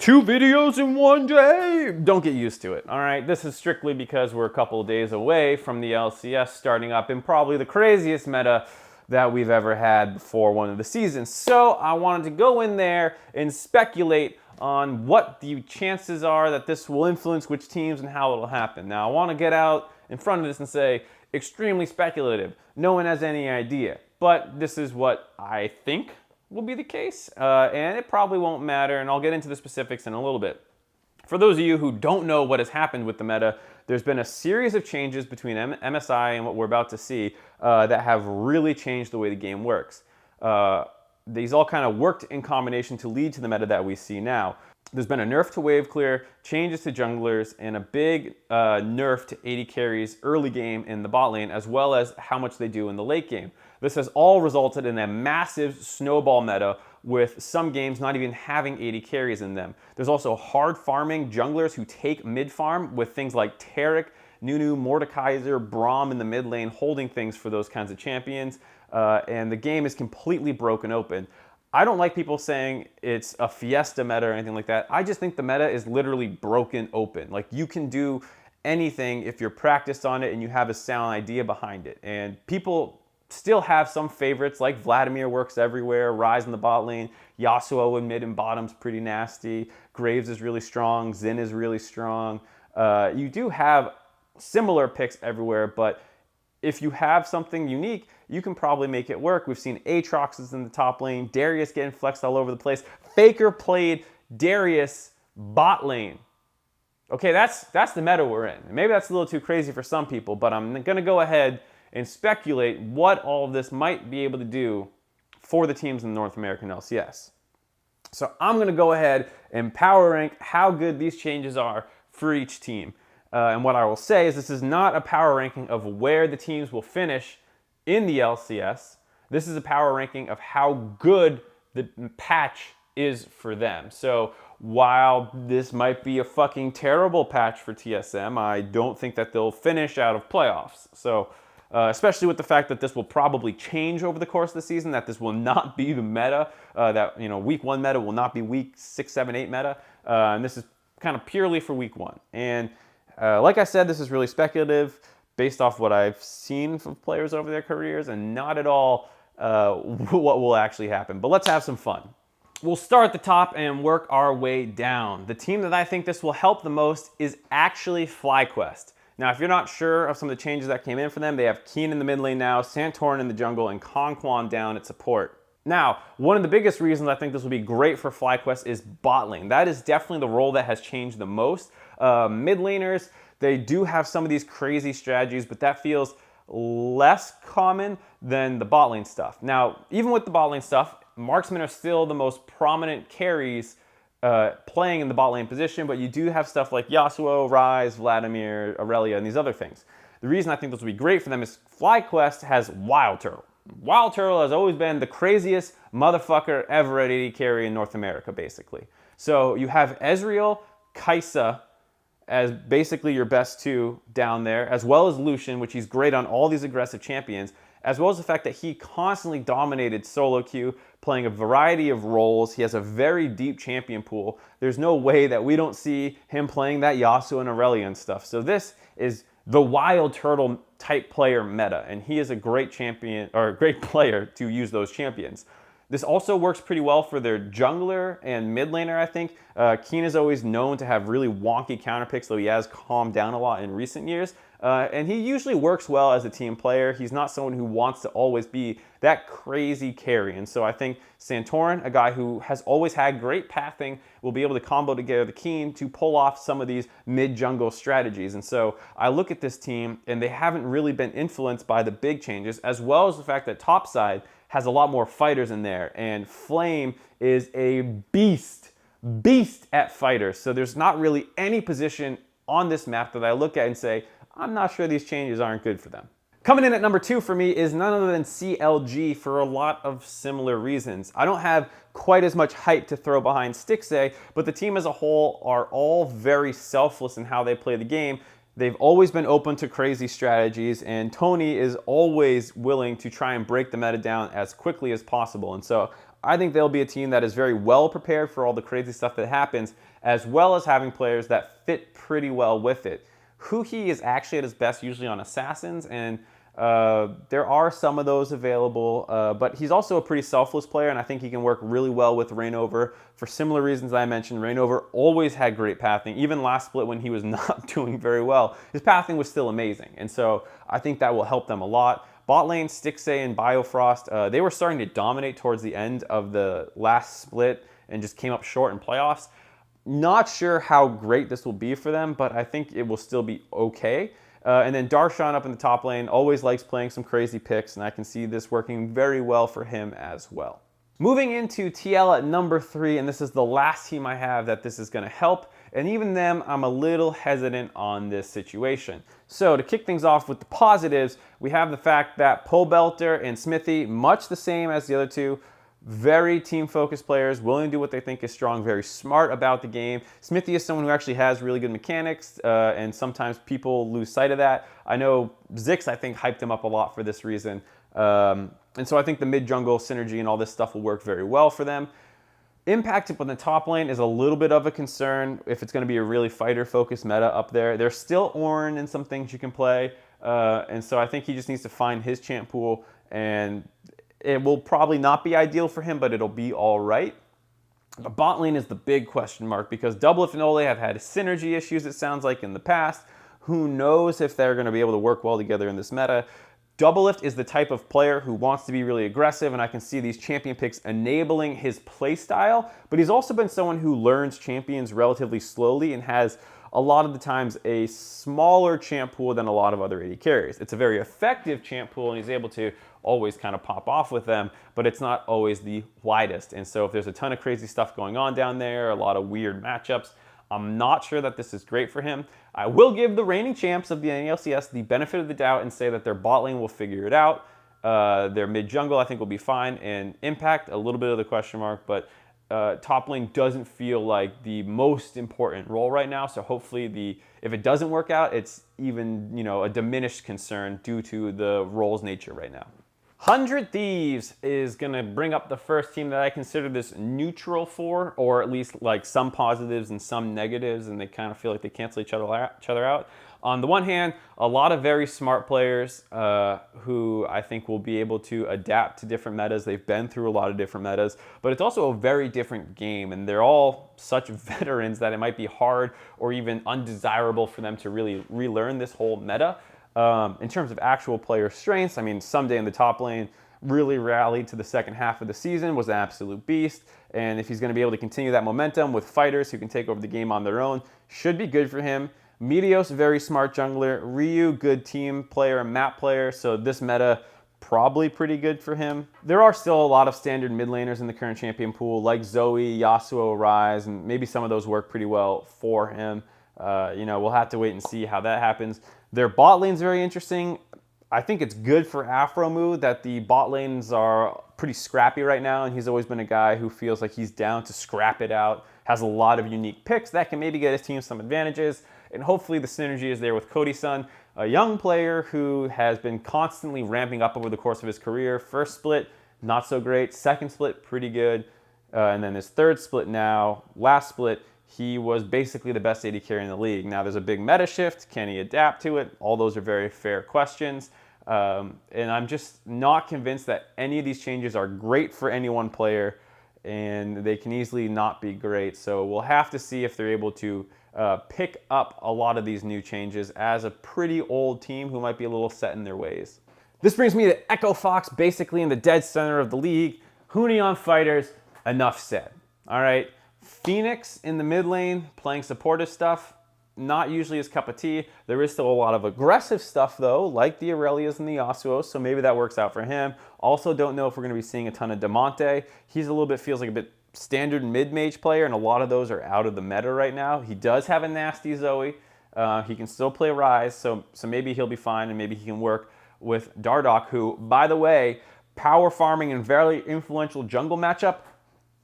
2 videos in 1 day. Don't get used to it, all right? This is strictly because we're a couple of days away from the LCS starting up in probably the craziest meta that we've ever had before one of the seasons. So I wanted to go in there and speculate on what the chances are that this will influence which teams and how it'll happen. Now, I want to get out in front of this and say, extremely speculative. No one has any idea. But this is what I think will be the case, and it probably won't matter, and I'll get into the specifics in a little bit. For those of you who don't know what has happened with the meta, there's been a series of changes between MSI and what we're about to see that have really changed the way the game works. These all kind of worked in combination to lead to the meta that we see now. There's been a nerf to wave clear, changes to junglers, and a big nerf to 80 carries early game in the bot lane, as well as how much they do in the late game. This has all resulted in a massive snowball meta with some games not even having 80 carries in them. There's also hard farming junglers who take mid farm with things like Taric, Nunu, Mordekaiser, Braum in the mid lane holding things for those kinds of champions, and the game is completely broken open. I don't like people saying it's a fiesta meta or anything like that. I just think the meta is literally broken open. Like, you can do anything if you're practiced on it and you have a sound idea behind it. And people still have some favorites, like Vladimir works everywhere, Ryze in the bot lane, Yasuo in mid and bottom's pretty nasty, Graves is really strong, Xin is really strong. You do have similar picks everywhere, but if you have something unique, you can probably make it work. We've seen Aatrox is in the top lane, Darius getting flexed all over the place. Faker played Darius bot lane. Okay, that's the meta we're in. Maybe that's a little too crazy for some people, but I'm gonna go ahead and speculate what all of this might be able to do for the teams in the North American LCS. So I'm gonna go ahead and power rank how good these changes are for each team. And what I will say is this is not a power ranking of where the teams will finish in the LCS. This is a power ranking of how good the patch is for them. So while this might be a fucking terrible patch for TSM, I don't think that they'll finish out of playoffs. So especially with the fact that this will probably change over the course of the season, that this will not be the meta, that week 1 meta will not be week 6, 7, 8 meta, and this is kind of purely for week 1. And like I said, this is really speculative based off what I've seen from players over their careers and not at all what will actually happen. But let's have some fun. We'll start at the top and work our way down. The team that I think this will help the most is actually FlyQuest. Now, if you're not sure of some of the changes that came in for them, they have Keen in the mid lane now, Santorin in the jungle, and Conquan down at support. Now, one of the biggest reasons I think this will be great for FlyQuest is bot lane. That is definitely the role that has changed the most. Mid laners, they do have some of these crazy strategies, but that feels less common than the bot lane stuff. Now, even with the bot lane stuff, marksmen are still the most prominent carries playing in the bot lane position, but you do have stuff like Yasuo, Ryze, Vladimir, Aurelia, and these other things. The reason I think this will be great for them is FlyQuest has Wild Turtle. Wild Turtle has always been the craziest motherfucker ever at AD carry in North America, basically. So you have Ezreal, Kai'Sa as basically your best 2 down there, as well as Lucian, which he's great on all these aggressive champions, as well as the fact that he constantly dominated solo queue, playing a variety of roles. He has a very deep champion pool. There's no way that we don't see him playing that Yasuo and Aurelia and stuff. So this is the Wild Turtle type player meta, and he is a great champion, or a great player to use those champions. This also works pretty well for their jungler and mid laner, I think. Keen is always known to have really wonky counter picks, though he has calmed down a lot in recent years. And he usually works well as a team player. He's not someone who wants to always be that crazy carry. And so I think Santorin, a guy who has always had great pathing, will be able to combo together the Keen to pull off some of these mid-jungle strategies. And so I look at this team, and they haven't really been influenced by the big changes, as well as the fact that topside has a lot more fighters in there. And Flame is a beast at fighters. So there's not really any position on this map that I look at and say, I'm not sure these changes aren't good for them. Coming in at number 2 for me is none other than CLG for a lot of similar reasons. I don't have quite as much hype to throw behind Stixxay, but the team as a whole are all very selfless in how they play the game. They've always been open to crazy strategies, and Tony is always willing to try and break the meta down as quickly as possible. And so I think they'll be a team that is very well prepared for all the crazy stuff that happens, as well as having players that fit pretty well with it. Huhi is actually at his best usually on assassins, and there are some of those available, but he's also a pretty selfless player, and I think he can work really well with Reignover for similar reasons I mentioned. Reignover always had great pathing. Even last split when he was not doing very well, his pathing was still amazing, and so I think that will help them a lot. Bot lane, Stixxay and Biofrost, they were starting to dominate towards the end of the last split and just came up short in playoffs. Not sure how great this will be for them, but I think it will still be okay. And then Darshan up in the top lane always likes playing some crazy picks, and I can see this working very well for him as well. Moving into TL at number 3, and this is the last team I have that this is going to help, and even them, I'm a little hesitant on this situation. So to kick things off with the positives, we have the fact that Pobelter and Smithy, much the same as the other two, very team-focused players, willing to do what they think is strong, very smart about the game. Smithy is someone who actually has really good mechanics, and sometimes people lose sight of that. I know Zix, I think, hyped him up a lot for this reason. And so I think the mid-jungle synergy and all this stuff will work very well for them. Impact up on the top lane is a little bit of a concern if it's going to be a really fighter-focused meta up there. There's still Ornn and some things you can play, and so I think he just needs to find his champ pool, and it will probably not be ideal for him, but it'll be all right. The bot lane is the big question mark because Doublelift and Ole have had synergy issues, it sounds like, in the past. Who knows if they're going to be able to work well together in this meta. Doublelift is the type of player who wants to be really aggressive, and I can see these champion picks enabling his playstyle, but he's also been someone who learns champions relatively slowly and has a lot of the times a smaller champ pool than a lot of other AD carries. It's a very effective champ pool, and he's able to always kind of pop off with them, but it's not always the widest. And so if there's a ton of crazy stuff going on down there, a lot of weird matchups, I'm not sure that this is great for him. I will give the reigning champs of the NALCS the benefit of the doubt and say that their bot lane will figure it out. Their mid jungle, I think, will be fine. And Impact, a little bit of the question mark, but top lane doesn't feel like the most important role right now. So hopefully if it doesn't work out, it's even, a diminished concern due to the role's nature right now. 100 Thieves is going to bring up the first team that I consider this neutral for, or at least like some positives and some negatives, and they kind of feel like they cancel each other out. On the one hand, a lot of very smart players who I think will be able to adapt to different metas. They've been through a lot of different metas, but it's also a very different game, and they're all such veterans that it might be hard or even undesirable for them to really relearn this whole meta. In terms of actual player strengths, I mean, Someday in the top lane really rallied to the second half of the season, was an absolute beast, and if he's going to be able to continue that momentum with fighters who can take over the game on their own, should be good for him. Meteos, very smart jungler. Ryu, good team player and map player, so this meta, probably pretty good for him. There are still a lot of standard mid laners in the current champion pool, like Zoe, Yasuo, Ryze, and maybe some of those work pretty well for him. We'll have to wait and see how that happens. Their bot lane's very interesting. I think it's good for Afromu that the bot lanes are pretty scrappy right now, and he's always been a guy who feels like he's down to scrap it out, has a lot of unique picks that can maybe get his team some advantages, and hopefully the synergy is there with Cody-san, a young player who has been constantly ramping up over the course of his career. First split, not so great. Second split, pretty good. And then his third split now, last split, he was basically the best AD carry in the league. Now there's a big meta shift. Can he adapt to it? All those are very fair questions. And I'm just not convinced that any of these changes are great for any one player, and they can easily not be great. So we'll have to see if they're able to pick up a lot of these new changes as a pretty old team who might be a little set in their ways. This brings me to Echo Fox, basically in the dead center of the league. Huni on fighters, enough said. All right. Phoenix in the mid lane, playing supportive stuff, not usually his cup of tea. There is still a lot of aggressive stuff, though, like the Aurelias and the Yasuos, so maybe that works out for him. Also don't know if we're going to be seeing a ton of Damonte. He's feels like a bit standard mid-mage player, and a lot of those are out of the meta right now. He does have a nasty Zoe. He can still play Ryze, so maybe he'll be fine, and maybe he can work with Dardoch, who, by the way, power farming and very influential jungle matchup,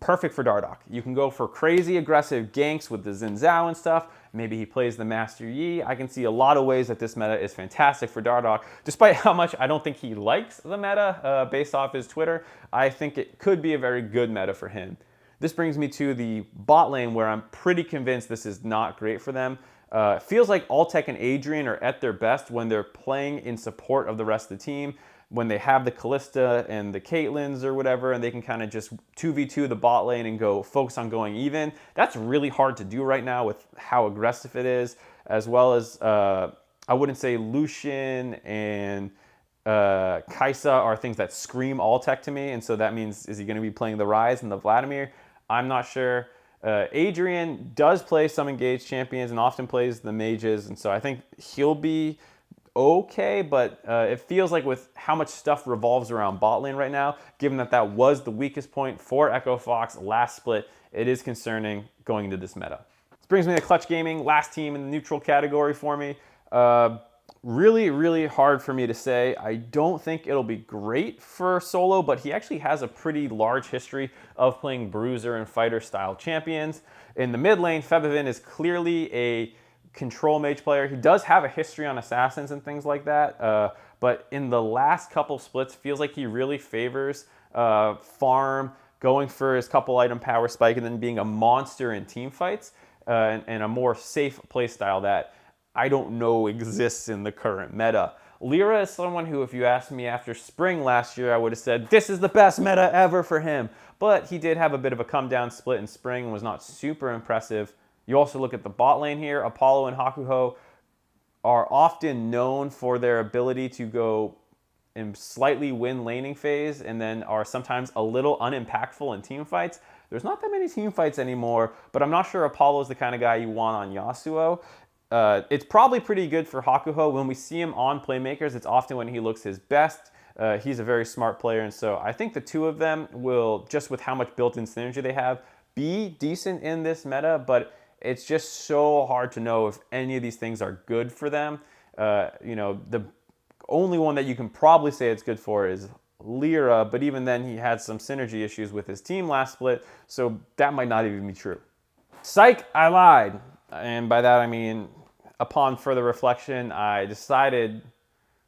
perfect for Dardoch. You can go for crazy aggressive ganks with the Xin Zhao and stuff. Maybe he plays the Master Yi. I can see a lot of ways that this meta is fantastic for Dardoch. Despite how much I don't think he likes the meta based off his Twitter, I think it could be a very good meta for him. This brings me to the bot lane, where I'm pretty convinced this is not great for them. It feels like Alltech and Adrian are at their best when they're playing in support of the rest of the team, when they have the Callista and the Caitlyn's or whatever, and they can kind of just 2v2 the bot lane and go focus on going even. That's really hard to do right now with how aggressive it is, as well as I wouldn't say Lucian and Kaisa are things that scream Alltech to me, and so that means, is he going to be playing the Ryze and the Vladimir? I'm not sure. Adrian does play some engaged champions and often plays the mages, and so I think he'll be okay, but it feels like with how much stuff revolves around bot lane right now, given that that was the weakest point for Echo Fox last split, it is concerning going into this meta. This brings me to Clutch Gaming, last team in the neutral category for me. Really, really hard for me to say. I don't think it'll be great for Solo, but he actually has a pretty large history of playing bruiser and fighter style champions. In the mid lane, Febiven is clearly a control mage player. He does have a history on assassins and things like that, but in the last couple splits, feels like he really favors farm, going for his couple item power spike, and then being a monster in team fights, and a more safe play style that I don't know exists in the current meta. Lyra is someone who, if you asked me after spring last year, I would have said, this is the best meta ever for him. But he did have a bit of a come down split in spring and was not super impressive. You also look at the bot lane here. Apollo and Hakuho are often known for their ability to go in slightly win laning phase and then are sometimes a little unimpactful in team fights. There's not that many team fights anymore, but I'm not sure Apollo is the kind of guy you want on Yasuo. It's probably pretty good for Hakuho. When we see him on Playmakers, it's often when he looks his best. He's a very smart player, and so I think the two of them will, just with how much built-in synergy they have, be decent in this meta, but it's just so hard to know if any of these things are good for them. The only one that you can probably say it's good for is Lyra, but even then he had some synergy issues with his team last split, so that might not even be true. Psych, I lied. And by that I mean, upon further reflection, I decided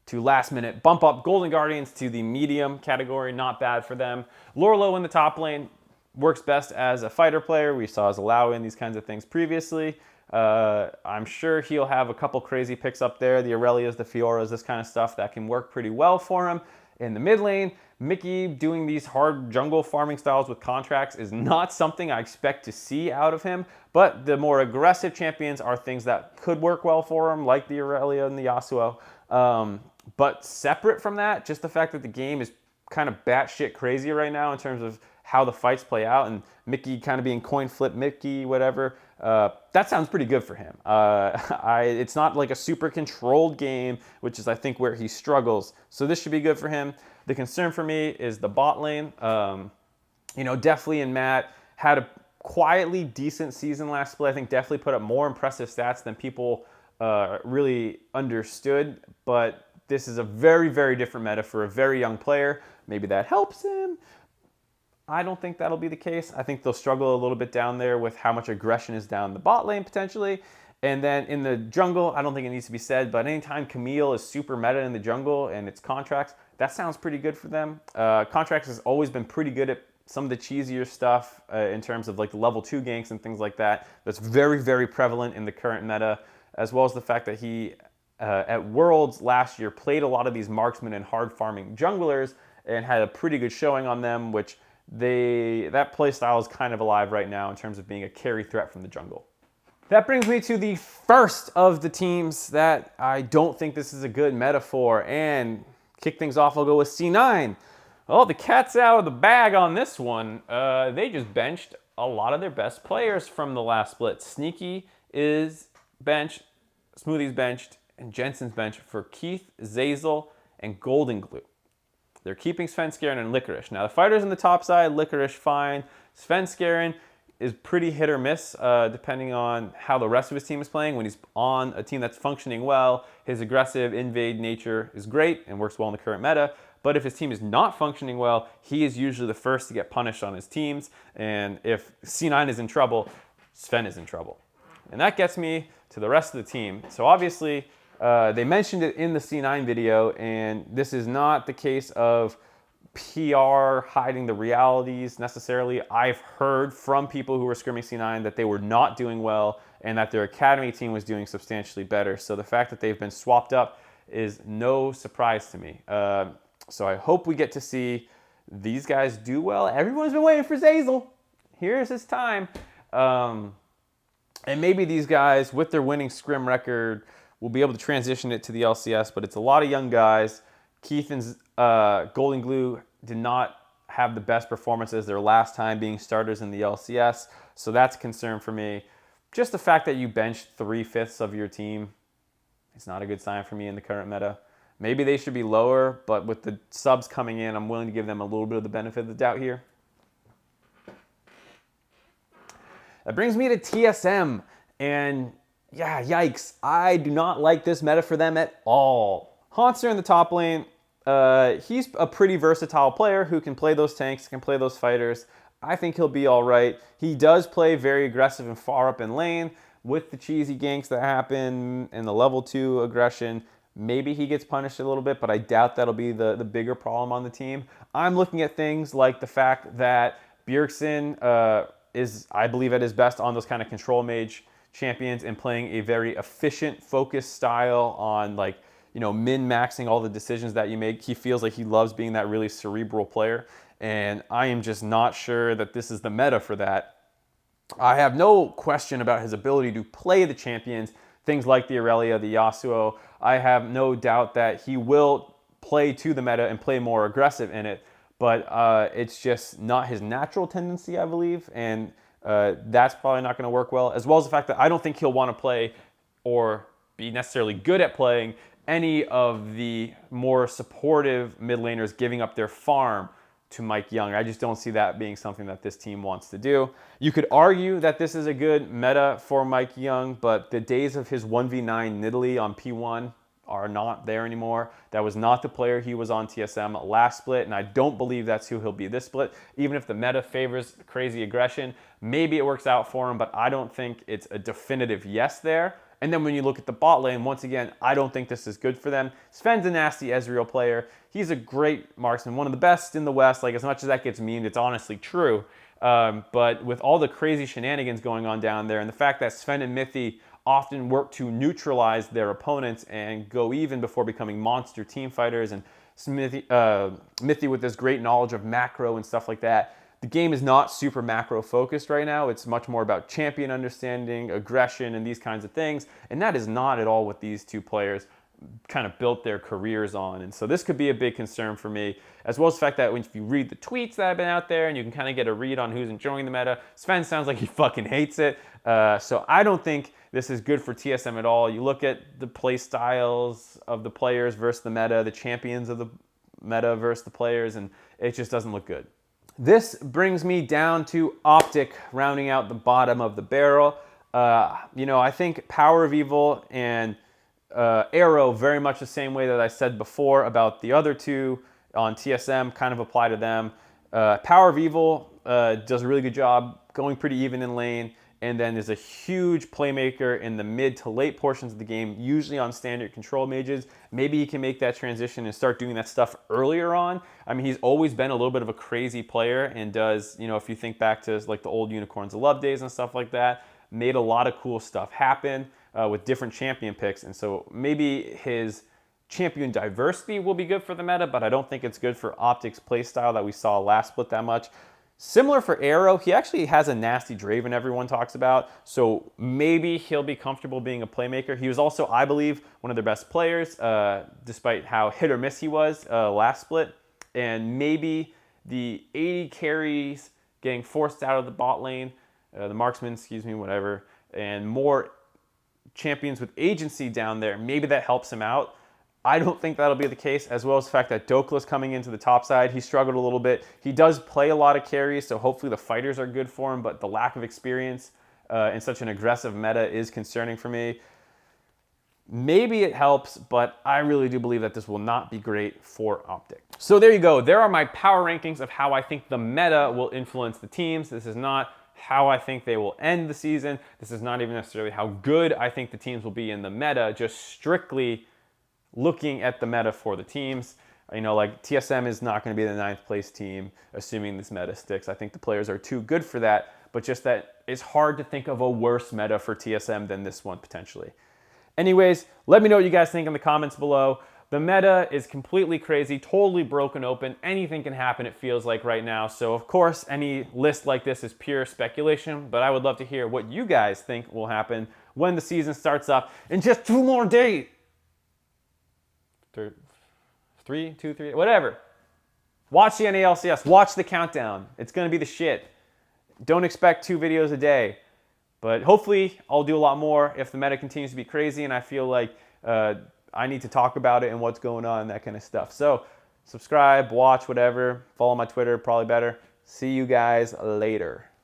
to last minute bump up Golden Guardians to the medium category. Not bad for them. Lorlo in the top lane works best as a fighter player. We saw Zalao in these kinds of things previously. I'm sure he'll have a couple crazy picks up there. The Aurelias, the Fioras, this kind of stuff that can work pretty well for him. In the mid lane, Mickey doing these hard jungle farming styles with contracts is not something I expect to see out of him, but the more aggressive champions are things that could work well for him, like the Aurelia and the Yasuo. But separate from that, just the fact that the game is kind of batshit crazy right now in terms of how the fights play out, and Mickey kind of being coin flip Mickey, whatever, that sounds pretty good for him. It's not like a super controlled game, which is, I think, where he struggles. So this should be good for him. The concern for me is the bot lane. Definitely and Matt had a quietly decent season last split. I think definitely put up more impressive stats than people really understood. But this is a very, very different meta for a very young player. Maybe that helps him. I don't think that'll be the case. I think they'll struggle a little bit down there with how much aggression is down the bot lane potentially. And then in the jungle, I don't think it needs to be said, but anytime Camille is super meta in the jungle and it's contracts, that sounds pretty good for them. Contracts has always been pretty good at some of the cheesier stuff in terms of like the level 2 ganks and things like that. That's very, very prevalent in the current meta, as well as the fact that he, at Worlds last year, played a lot of these marksman and hard farming junglers and had a pretty good showing on them, which that play style is kind of alive right now in terms of being a carry threat from the jungle. That brings me to the first of the teams that I don't think this is a good metaphor, and kick things off, I'll go with C9. Oh, the cat's out of the bag on this one. They just benched a lot of their best players from the last split. Sneaky is benched, Smoothie's benched, and Jensen's benched for Keith, Zazel, and Golden Glue. They're keeping Svenskeren and Licorice. Now, the fighters on the top side, Licorice, fine. Svenskeren is pretty hit or miss depending on how the rest of his team is playing. When he's on a team that's functioning well, his aggressive invade nature is great and works well in the current meta. But if his team is not functioning well, he is usually the first to get punished on his teams. And if C9 is in trouble, Sven is in trouble. And that gets me to the rest of the team. So obviously, they mentioned it in the C9 video, and this is not the case of PR hiding the realities necessarily. I've heard from people who were scrimming C9 that they were not doing well and that their academy team was doing substantially better. So the fact that they've been swapped up is no surprise to me. So I hope we get to see these guys do well. Everyone's been waiting for Zazel. Here's his time. And maybe these guys, with their winning scrim record, will be able to transition it to the LCS, but it's a lot of young guys. Keith and Golden Glue did not have the best performances their last time being starters in the LCS, so that's a concern for me. Just the fact that you benched 3/5 of your team is not a good sign for me in the current meta. Maybe they should be lower, but with the subs coming in, I'm willing to give them a little bit of the benefit of the doubt here. That brings me to TSM, and yeah, yikes. I do not like this meta for them at all. Haunster in the top lane, he's a pretty versatile player who can play those tanks, can play those fighters. I think he'll be all right. He does play very aggressive and far up in lane with the cheesy ganks that happen and the level 2 aggression. Maybe he gets punished a little bit, but I doubt that'll be the bigger problem on the team. I'm looking at things like the fact that Bjergsen is, I believe, at his best on those kind of control mage champions and playing a very efficient, focused style on, like, min-maxing all the decisions that you make. He feels like he loves being that really cerebral player, and I am just not sure that this is the meta for that. I have no question about his ability to play the champions, things like the Aurelia, the Yasuo. I have no doubt that he will play to the meta and play more aggressive in it, but it's just not his natural tendency, I believe, and that's probably not going to work well, as well as the fact that I don't think he'll want to play or be necessarily good at playing any of the more supportive mid laners giving up their farm to Mike Young. I just don't see that being something that this team wants to do. You could argue that this is a good meta for Mike Young, but the days of his 1v9 Nidalee on P1 are not there anymore. That was not the player he was on TSM last split, and I don't believe that's who he'll be this split. Even if the meta favors crazy aggression, maybe it works out for him, but I don't think it's a definitive yes there. And then when you look at the bot lane, once again, I don't think this is good for them. Sven's a nasty Ezreal player. He's a great marksman, one of the best in the West. Like, as much as that gets memed, it's honestly true. But with all the crazy shenanigans going on down there, and the fact that Sven and Mithy often work to neutralize their opponents and go even before becoming monster team fighters, and Mithy with this great knowledge of macro and stuff like that, the game is not super macro focused right now. It's much more about champion understanding, aggression, and these kinds of things. And that is not at all what these two players kind of built their careers on. And so this could be a big concern for me, as well as the fact that if you read the tweets that have been out there and you can kind of get a read on who's enjoying the meta, Sven sounds like he fucking hates it. So I don't think this is good for TSM at all. You look at the play styles of the players versus the meta, the champions of the meta versus the players, and it just doesn't look good. This brings me down to Optic, rounding out the bottom of the barrel. I think Power of Evil and Arrow, very much the same way that I said before about the other two on TSM, kind of apply to them. Power of Evil does a really good job going pretty even in lane, and then is a huge playmaker in the mid to late portions of the game, usually on standard control mages. Maybe he can make that transition and start doing that stuff earlier on. I mean, he's always been a little bit of a crazy player and does, if you think back to like the old Unicorns of Love days and stuff like that, made a lot of cool stuff happen with different champion picks. And so maybe his champion diversity will be good for the meta, but I don't think it's good for Optic's playstyle that we saw last split that much. Similar for Arrow, he actually has a nasty Draven everyone talks about, so maybe he'll be comfortable being a playmaker. He was also, I believe, one of their best players, despite how hit or miss he was last split. And maybe the 80 carries getting forced out of the bot lane, the marksman, whatever, and more champions with agency down there, maybe that helps him out. I don't think that'll be the case, as well as the fact that Dokka's coming into the top side. He struggled a little bit. He does play a lot of carries, so hopefully the fighters are good for him, but the lack of experience in such an aggressive meta is concerning for me. Maybe it helps, but I really do believe that this will not be great for Optic. So there you go. There are my power rankings of how I think the meta will influence the teams. This is not how I think they will end the season. This is not even necessarily how good I think the teams will be in the meta, just strictly looking at the meta for the teams. You know, like TSM is not going to be the 9th place team, assuming this meta sticks. I think the players are too good for that, but just that it's hard to think of a worse meta for TSM than this one potentially. Anyways, let me know what you guys think in the comments below. The meta is completely crazy, totally broken open. Anything can happen, it feels like right now. So of course, any list like this is pure speculation, but I would love to hear what you guys think will happen when the season starts up in just 2 more days. 3, 2, 3, whatever. Watch the NALCS, watch the countdown. It's gonna be the shit. Don't expect 2 videos a day. But hopefully I'll do a lot more if the meta continues to be crazy and I feel like I need to talk about it and what's going on and that kind of stuff. So subscribe, watch, whatever. Follow my Twitter, probably better. See you guys later.